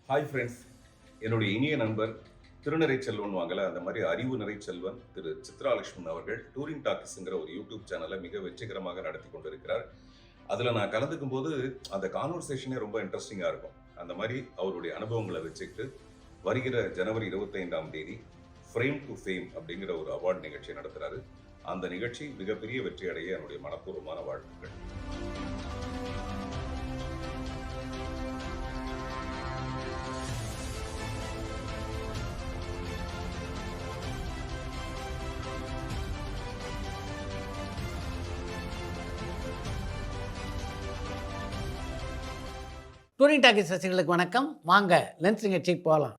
Hi friends. என்னுடைய இனிய நண்பர் திருநிறை செல்வன் வாங்கல அந்த மாதிரி அறிவு நிறை செல்வன் திரு சித்ராலட்சுமன் அவர்கள் டூரிங் டாக்கிஸ்ங்கிற ஒரு யூடியூப் சேனலை மிக வெற்றிகரமாக நடத்தி கொண்டிருக்கிறார். அதில் நான் கலந்துக்கும் போது அந்த கான்வர்சேஷனே ரொம்ப இன்ட்ரெஸ்டிங்காக இருக்கும். அந்த மாதிரி அவருடைய அனுபவங்களை வச்சுக்கிட்டு வருகிற ஜனவரி 25ஆம் தேதி ஃப்ரேம் டு ஃபேம் அப்படிங்கிற ஒரு அவார்டு நிகழ்ச்சி நடத்துகிறாரு. அந்த நிகழ்ச்சி மிகப்பெரிய வெற்றி அடைய என்னுடைய மனப்பூர்வமான வாழ்த்துக்கள். டூரிங் டாக்கிஸ் ரசிகர்களுக்கு வணக்கம். வாங்க லென்ஸ் நிகழ்ச்சிக்கு போகலாம்.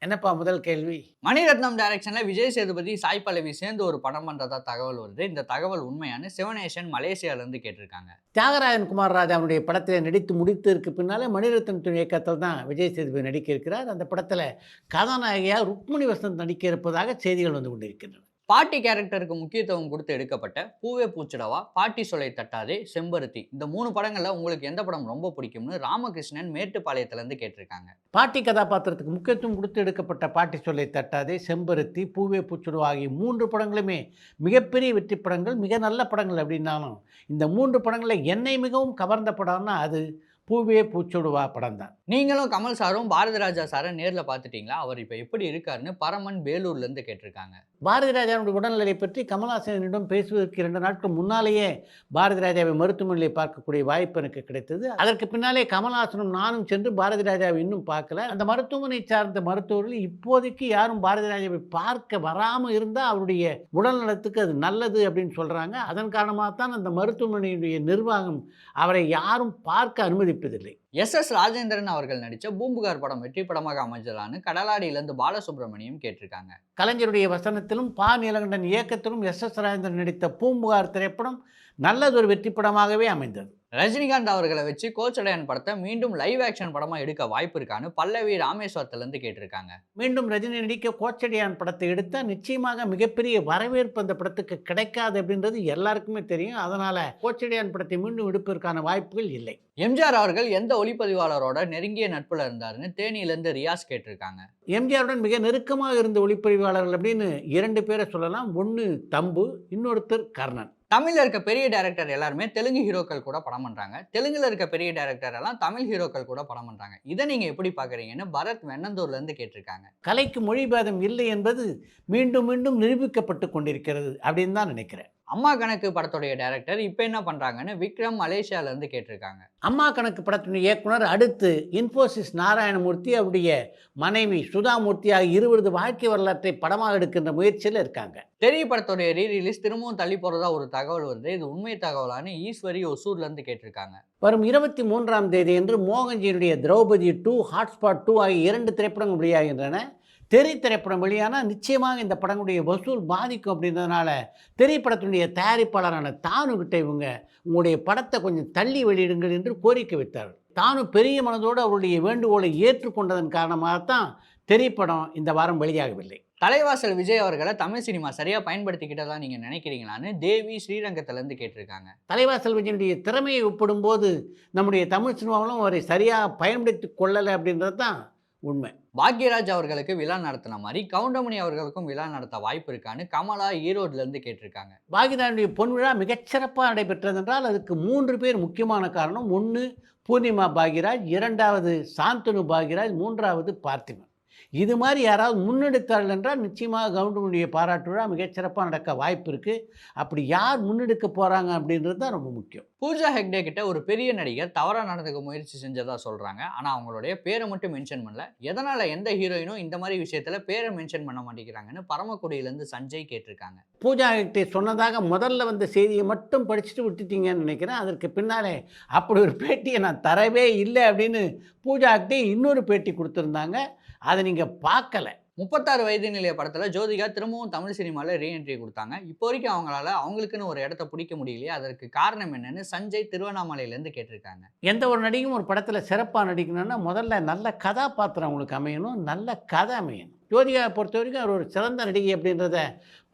என்னப்பா முதல் கேள்வி? மணிரத்னம் டைரக்ஷன்ல விஜய் சேதுபதி, சாய் பல்லவி சேர்ந்து ஒரு படம் பண்றதா தகவல் வருது. இந்த தகவல் உண்மையான? சிவனேசன் மலேசியால இருந்து கேட்டிருக்காங்க. தியாகராஜன் குமார் ராஜா அவனுடைய படத்தில் நடித்து முடித்ததற்கு பின்னாலே மணிரத்னம் இயக்கத்தில் தான் விஜய் சேதுபதி நடிக்க இருக்கிறார். அந்த படத்தில் கதாநாயகியாக ருக்மணி வசந்த் நடிக்க இருப்பதாக செய்திகள் வந்து கொண்டிருக்கின்றன. பாட்டி கேரக்டருக்கு முக்கியத்துவம் கொடுத்து எடுக்கப்பட்ட பூவே பூச்சிடவா, பாட்டி சொல்லை தட்டாதே, செம்பருத்தி, இந்த 3 படங்கள்ல உங்களுக்கு எந்த படம் ரொம்ப பிடிக்கும்னு ராமகிருஷ்ணன் மேட்டுப்பாளையத்துல இருந்து கேட்டிருக்காங்க. பாட்டி கதாபாத்திரத்துக்கு முக்கியத்துவம் கொடுத்து எடுக்கப்பட்ட பாட்டி சொல்லை தட்டாதே, செம்பருத்தி, பூவே பூச்சுடுவா ஆகிய 3 படங்களுமே மிகப்பெரிய வெற்றி படங்கள், மிக நல்ல படங்கள். அப்படின்னாலும் இந்த 3 படங்களில் என்னை மிகவும் கவர்ந்த படம்னா அது பூவே பூச்சுடுவா படம் தான். நீங்களும் கமல் சாரும் பாரதி ராஜா சாரை நேர்ல பார்த்துட்டீங்களா? அவர் இப்ப எப்படி இருக்காருன்னு பரமன் வேலூர்ல இருந்து கேட்டிருக்காங்க. பாரதி ராஜாவுடைய உடல்நிலை பற்றி கமல்ஹாசனிடம் பேசுவதற்கு 2 நாட்கள் முன்னாலேயே பாரதி ராஜாவை மருத்துவமனையில் பார்க்கக்கூடிய வாய்ப்பு எனக்கு கிடைத்தது. அதற்கு பின்னாலே கமல்ஹாசனும் நானும் சென்று பாரதி ராஜாவை இன்னும் பார்க்கல. அந்த மருத்துவமனை சார்ந்த மருத்துவர்கள் இப்போதைக்கு யாரும் பாரதி ராஜாவை பார்க்க வராமல் இருந்தால் அவருடைய உடல் நலத்துக்கு அது நல்லது அப்படின்னு சொல்கிறாங்க. அதன் காரணமாக தான் அந்த மருத்துவமனையுடைய நிர்வாகம் அவரை யாரும் பார்க்க அனுமதிப்பதில்லை. எஸ் ராஜேந்திரன் அவர்கள் நடித்த பூம்புகார் படம் வெற்றி படமாக அமைஞ்சலான்னு கடலாடியிலிருந்து பாலசுப்ரமணியம் கேட்டிருக்காங்க. கலைஞருடைய வசனத்திலும் பா நீலகண்டன் இயக்கத்திலும் எஸ் ராஜேந்திரன் நடித்த பூம்புகார் திரைப்படம் நல்லதொரு வெற்றி படமாகவே அமைந்தது. ரஜினிகாந்த் அவர்களை வச்சு கோச்சடையான் படத்தை மீண்டும் லைவ் ஆக்ஷன் படமா எடுக்க வாய்ப்பு இருக்கான்னு பல்லவி ராமேஸ்வரத்துல இருந்து கேட்டிருக்காங்க. மீண்டும் ரஜினி நடிக்க கோச்சடையான் படத்தை எடுத்தால் நிச்சயமாக மிகப்பெரிய வரவேற்பு அந்த படத்துக்கு கிடைக்காது அப்படின்றது எல்லாருக்குமே தெரியும். அதனால கோச்சடையான் படத்தை மீண்டும் எடுப்பதற்கான வாய்ப்புகள் இல்லை. எம்ஜிஆர் அவர்கள் எந்த ஒளிப்பதிவாளரோட நெருங்கிய நட்புல இருந்தாருன்னு தேனியிலிருந்து ரியாஸ் கேட்டிருக்காங்க. எம்ஜிஆருடன் மிக நெருக்கமாக இருந்த ஒளிப்பதிவாளர்கள் அப்படின்னு 2 பேரை சொல்லலாம். ஒன்று தம்பு, இன்னொருத்தர் கர்ணன். தமிழ்ல இருக்க பெரிய டைரக்டர் எல்லாருமே தெலுங்கு ஹீரோக்கள் கூட படம் பண்றாங்க. தெலுங்குல இருக்க பெரிய டைரக்டர் எல்லாம் தமிழ் ஹீரோக்கள் கூட படம் பண்றாங்க. இதை நீங்க எப்படி பாக்குறீங்கன்னு பரத் வெண்ணந்தூர்ல இருந்து கேட்டிருக்காங்க. கலைக்கு மொழி பேதம் இல்லை என்பது மீண்டும் மீண்டும் நிரூபிக்கப்பட்டு கொண்டிருக்கிறது அப்படின்னு தான் நினைக்கிறேன். அம்மா கணக்கு படத்துடைய டைரக்டர் இப்போ என்ன பண்றாங்கன்னு விக்ரம் மலேசியால இருந்து கேட்டிருக்காங்க. அம்மா கணக்கு படத்தினுடைய இயக்குனர் அடுத்து இன்ஃபோசிஸ் நாராயணமூர்த்தி, அவருடைய மனைவி சுதாமூர்த்தி ஆகிய 20 வாழ்க்கை வரலாற்றை படமாக எடுக்கின்ற முயற்சியில் இருக்காங்க. தெரிய படத்துடைய ரீரிலீஸ் திரும்பவும் தள்ளி போறதா ஒரு தகவல் வருது. இது உண்மை தகவலான்னு ஈஸ்வரி ஒசூர்ல இருந்து கேட்டிருக்காங்க. வரும் 23ஆம் தேதி என்று மோகன்ஜியினுடைய திரௌபதி 2, ஹாட்ஸ்பாட் 2 ஆகிய 2 திரைப்படங்கள் வெளியாகின்றன. தெரி திரைப்படம் வெளியானால் நிச்சயமாக இந்த படங்களுடைய வசூல் பாதிக்கும். அப்படின்றதுனால திரைப்படத்தினுடைய தயாரிப்பாளரான தானுகிட்ட இவங்க உங்களுடைய படத்தை கொஞ்சம் தள்ளி வெளியிடுங்கள் என்று கோரிக்கை வைத்தார்கள். தானும் பெரிய மனதோடு அவருடைய வேண்டுகோளை ஏற்றுக்கொண்டதன் காரணமாகத்தான் திரைப்படம் இந்த வாரம் வெளியாகவில்லை. தலைவாசல் விஜய் அவர்களை தமிழ் சினிமா சரியா பயன்படுத்திக்கிட்டதா நீங்க நினைக்கிறீங்களான்னு தேவி ஸ்ரீரங்கத்துல இருந்து கேட்டிருக்காங்க. தலைவாசல் விஜயனுடைய திறமையை ஒப்பிடும் போது நம்முடைய தமிழ் சினிமாவிலும் அவரை சரியாக பயன்படுத்தி கொள்ளலை அப்படின்றது தான் உண்மை. பாக்யராஜ் அவர்களுக்கு விழா நடத்தின மாதிரி கவுண்டமணி அவர்களுக்கும் விழா நடத்த வாய்ப்பு இருக்கான்னு கமலா ஈரோட்ல இருந்து கேட்டிருக்காங்க. பாக்யராஜுடைய பொன் விழா மிகச்சிறப்பாக நடைபெற்றது என்றால் அதுக்கு 3 பேர் முக்கியமான காரணம். 1 பூர்ணிமா பாக்யராஜ், 2வது சாந்தனு பாக்யராஜ், 3வது பார்த்திபன். இது மாதிரி யாராவது முன்னெடுத்தார்கள் என்றால் நிச்சயமாக கவுண்டமணியுடைய பாராட்டு விழா மிகச்சிறப்பாக நடக்க வாய்ப்பு இருக்குது. அப்படி யார் முன்னெடுக்க போகிறாங்க அப்படின்றது தான் ரொம்ப முக்கியம். பூஜா ஹெக்டே கிட்ட ஒரு பெரிய நடிகர் தவறா நடந்துக்க முயற்சி செஞ்சதா சொல்றாங்க. ஆனா அவங்களுடைய பேரை மட்டும் மென்ஷன் பண்ணல. எதனால எந்த ஹீரோயினும் இந்த மாதிரி விஷயத்துல பேரை மென்ஷன் பண்ண மாட்டேங்கிறாங்கன்னு பரமக்குடியிலிருந்து சஞ்சய் கேட்டிருக்காங்க. பூஜா ஹெக்டே சொன்னதாக முதல்ல வந்த செய்தியை மட்டும் படிச்சுட்டு விட்டுட்டீங்கன்னு நினைக்கிறேன். அதற்கு பின்னாலே அப்படி ஒரு பேட்டியை நான் தரவே இல்லை அப்படின்னு பூஜா ஹெக்டே இன்னொரு பேட்டி கொடுத்துருந்தாங்க. அதை நீங்கள் பார்க்கல. 36 வயது நிலைய படத்துல ஜோதிகா திரும்பவும் தமிழ் சினிமாவில் ரீஎன்ட்ரி கொடுத்தாங்க. இப்போ வரைக்கும் அவங்களுக்குன்னு ஒரு இடத்த பிடிக்க முடியலையே, அதற்கு காரணம் என்னன்னு சஞ்சய் திருவண்ணாமலையிலேருந்து கேட்டிருக்காங்க. எந்த ஒரு நடிகையும் ஒரு படத்தில் சிறப்பாக நடிக்கணும்னா முதல்ல நல்ல கதாபாத்திரம் அவங்களுக்கு அமையணும், நல்ல கதை அமையணும். ஜோதிகாவை பொறுத்த வரைக்கும் அவர் ஒரு சிறந்த நடிகை அப்படின்றத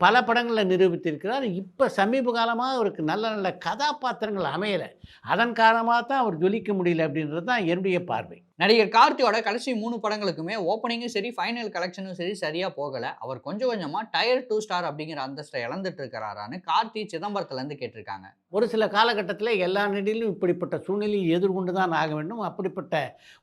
பல படங்களில் நிரூபித்திருக்கிறார். இப்போ சமீப காலமாக அவருக்கு நல்ல நல்ல கதாபாத்திரங்கள் அமையலை. அதன் காரணமாக தான் அவர் ஜொலிக்க முடியல அப்படின்றது தான் என்னுடைய பார்வை. நடிகர் கார்த்தியோட கடைசி 3 படங்களுக்குமே ஓப்பனிங்கும் சரி, ஃபைனல் கலெக்ஷனும் சரி சரியா போகல. அவர் கொஞ்சம் கொஞ்சமா டயர் 2 ஸ்டார் அப்படிங்கிற அந்தஸ்தை இழந்துட்டு இருக்கிறாரான்னு கார்த்தி சிதம்பரத்துல இருந்து கேட்டிருக்காங்க. ஒரு சில காலகட்டத்தில் எல்லா நடிகர்களும் இப்படிப்பட்ட சூழ்நிலையை எதிர்கொண்டு தான் ஆக வேண்டும். அப்படிப்பட்ட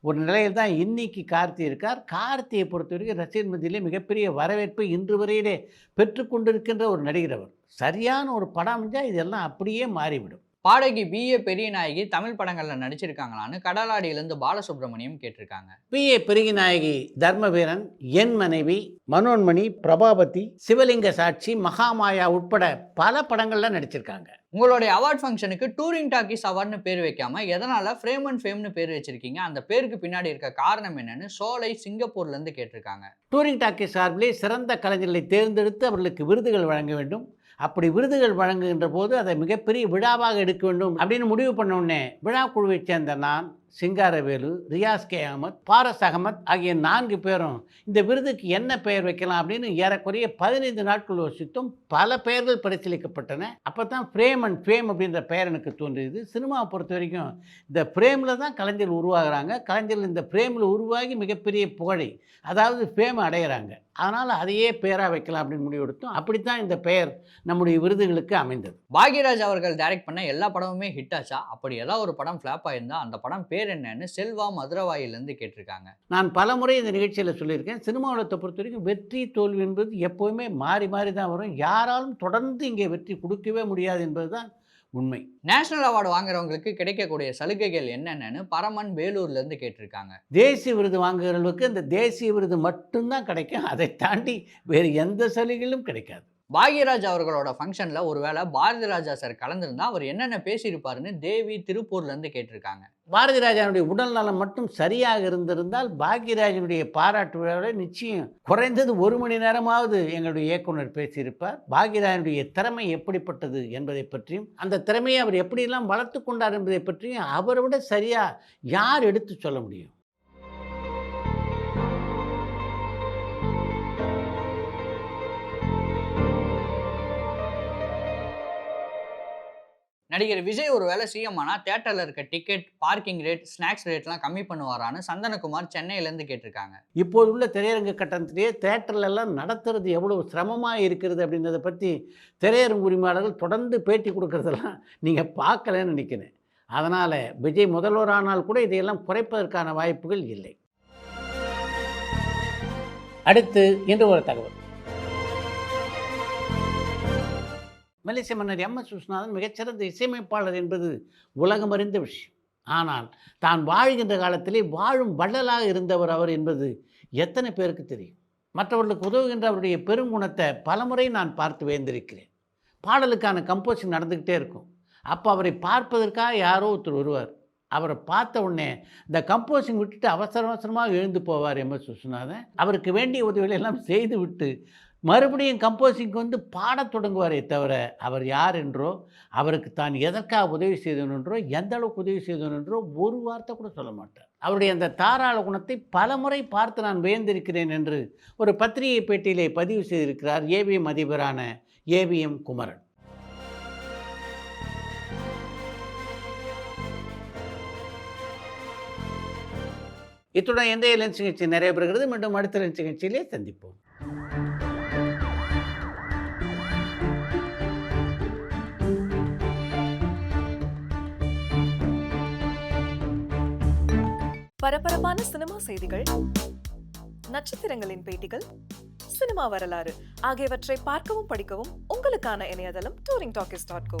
ஒரு நிலையில் தான் இன்னைக்கு கார்த்தி இருக்கார். கார்த்தியை பொறுத்த வரைக்கும் ரசிகர் மத்தியிலே மிகப்பெரிய வரவேற்பை இன்று வரையிலே பெற்றுக்கொண்டிருக்கின்ற ஒரு நடிகர் அவர். சரியான ஒரு படம் அமைஞ்சால் இதெல்லாம் அப்படியே மாறிவிடும். பாடகி B.A. பெரியநாயகி தமிழ் படங்கள்ல நடிச்சிருக்காங்களான்னு கடலாடியிலிருந்து பாலசுப்ரமணியம் கேட்டிருக்காங்க. B.A. பெரியநாயகி, தர்மவீரன், என் மனைவி, மனோன்மணி, பிரபாபதி, சிவலிங்க சாட்சி, மகாமாயா உட்பட பல படங்கள்ல நடிச்சிருக்காங்க. உங்களுடைய அவார்ட் ஃபங்க்ஷனுக்கு டூரிங் டாக்கீஸ் அவார்ட்னு பேர் வைக்காம எதனால ஃப்ரேம் அண்ட் ஃபேம்னு பேர் வச்சிருக்கீங்க? அந்த பேருக்கு பின்னாடி இருக்க காரணம் என்னன்னு சோலை சிங்கப்பூர்ல இருந்து கேட்டிருக்காங்க. டூரிங் டாக்கீஸ் சார்பிலே சிறந்த கலைஞர்களை தேர்ந்தெடுத்து அவர்களுக்கு விருதுகள் வழங்க வேண்டும். அப்படி விருதுகள் வழங்குகின்ற போது அதை மிகப்பெரிய விழாவாக எடுக்க வேண்டும் அப்படின்னு முடிவு பண்ண உடனே விழா குழுவைச் சேர்ந்த நான், சிங்காரவேலு, ரியாஸ் கே அகமத், பாரஸ் அகமத் ஆகிய 4 பேரும் இந்த விருதுக்கு என்ன பெயர் வைக்கலாம் அப்படின்னு ஏறக்குறைய 15 நாட்கள் யோசித்தும் பல பெயர்கள் பரிசீலிக்கப்பட்டன. அப்போ தான் ஃப்ரேம் அண்ட் ஃபேம் அப்படின்ற பெயர் எனக்கு தோன்றியது. சினிமாவை பொறுத்த வரைக்கும் இந்த ஃப்ரேமில் தான் கலைஞர்கள் உருவாகிறாங்க. கலைஞர்கள் இந்த ஃப்ரேமில் உருவாகி மிகப்பெரிய புகழை, அதாவது ஃபேம் அடைகிறாங்க. அதனால் அதையே பெயராக வைக்கலாம் அப்படின்னு முடிவெடுத்தோம். அப்படித்தான் இந்த பெயர் நம்முடைய விருதுகளுக்கு அமைந்தது. பாக்யராஜ் அவர்கள் டைரக்ட் பண்ண எல்லா படமுமே ஹிட் ஆச்சா? அப்படி ஏதாவது ஒரு படம் ஃபிளாப் ஆயிருந்தா அந்த படம் பேர் என்னன்னு செல்வா மதுரவாயிலிருந்து கேட்டிருக்காங்க. நான் பல முறை இந்த நிகழ்ச்சியில் சொல்லியிருக்கேன். சினிமா உலகத்தை பொறுத்த வரைக்கும் வெற்றி தோல்வி என்பது எப்போவுமே மாறி மாறி தான் வரும். யாராலும் தொடர்ந்து இங்கே வெற்றி கொடுக்கவே முடியாது என்பது தான் உண்மை. நேஷனல் அவார்டு வாங்குறவங்களுக்கு கிடைக்கக்கூடிய சலுகைகள் என்னென்னு பரமன் வேலூர்ல இருந்து கேட்டிருக்காங்க. தேசிய விருது வாங்குகிறவர்களுக்கு இந்த தேசிய விருது மட்டும்தான் கிடைக்கும். அதை தாண்டி வேறு எந்த சலுகைகளும் கிடைக்காது. பாக்யராஜ் அவர்களோட ஃபங்க்ஷன்ல ஒருவேளை பாரதி ராஜா சார் கலந்துருந்தா அவர் என்னென்ன பேசியிருப்பாருன்னு தேவி திருப்பூர்ல இருந்து கேட்டிருக்காங்க. பாரதி ராஜாவுடைய உடல் நலம் மட்டும் சரியாக இருந்திருந்தால் பாக்யராஜனுடைய பாராட்டு விழாவில் நிச்சயம் குறைந்தது 1 மணி நேரமாவது எங்களுடைய இயக்குனர் பேசியிருப்பார். பாக்யராஜனுடைய திறமை எப்படிப்பட்டது என்பதை பற்றியும், அந்த திறமையை அவர் எப்படியெல்லாம் வளர்த்து கொண்டார் என்பதை பற்றியும் அவரை விட சரியாக யார் எடுத்து சொல்ல முடியும்? நடிகர் விஜய் ஒரு வேளை சிஎம் ஆனா தியேட்டர்ல இருக்க டிக்கெட், பார்க்கிங் ரேட், ஸ்நாக்ஸ் ரேட்லாம் கம்மி பண்ணுவாரான்னு சந்தனகுமார் சென்னையிலேருந்து கேட்டிருக்காங்க. இப்போது உள்ள திரையரங்கு கட்டணத்திலேயே தேட்டர்லாம் நடத்துறது எவ்வளவு சிரமமாக இருக்கிறது அப்படின்றத பற்றி திரையரங்கு உரிமையாளர்கள் தொடர்ந்து பேட்டி கொடுக்கறதெல்லாம் நீங்கள் பார்க்கலன்னு நினைக்கிறேன். அதனால் விஜய் முதல்வரானால் கூட இதையெல்லாம் குறைப்பதற்கான வாய்ப்புகள் இல்லை. அடுத்து இன்று ஒரு தகவல். மலேசிய மன்னர் M.S. விஸ்வநாதன் மிகச்சிறந்த இசையமைப்பாளர் என்பது உலகமறிந்த விஷயம். ஆனால் தான் வாழ்கின்ற காலத்திலே வாழும் வள்ளலாக இருந்தவர் அவர் என்பது எத்தனை பேருக்கு தெரியும்? மற்றவர்களுக்கு உதவுகின்ற அவருடைய பெருங்குணத்தை பலமுறை நான் பார்த்து வேந்திருக்கிறேன். பாடலுக்கான கம்போசிங் நடந்துக்கிட்டே இருக்கும். அப்போ அவரை பார்ப்பதற்காக யாரோ ஒருத்தர் வருவார். அவரை பார்த்த உடனே இந்த கம்போசிங் விட்டுட்டு அவசர அவசரமாக எழுந்து போவார் M.S. விஸ்வநாதன். அவருக்கு வேண்டிய உதவிகளை எல்லாம் செய்து விட்டு மறுபடியும் கம்போசிங்க்கு வந்து பாடத் தொடங்குவாரே தவிர அவர் யார் என்றோ, அவருக்கு தான் எதற்காக உதவி செய்தோன் என்றோ, எந்த அளவுக்கு உதவி செய்தோன் என்றோ ஒரு வார்த்தை கூட சொல்ல மாட்டார். அவருடைய அந்த தாராள குணத்தை பல முறை பார்த்து நான் வியந்திருக்கிறேன் என்று ஒரு பத்திரிகை பேட்டியிலே பதிவு செய்திருக்கிறார் ABM அதிபரான ABM குமரன். இத்துடன் எந்த லென்ஸ் நிகழ்ச்சி நிறைய பெறுகிறது. மீண்டும் அடுத்த லென்ஸ் நிகழ்ச்சியிலே சந்திப்போம். பரபரப்பான சினிமா செய்திகள், நட்சத்திரங்களின் பேட்டிகள், சினிமா வரலாறு ஆகியவற்றை பார்க்கவும் படிக்கவும் உங்களுக்கான இணையதளம் touringtalkies.co.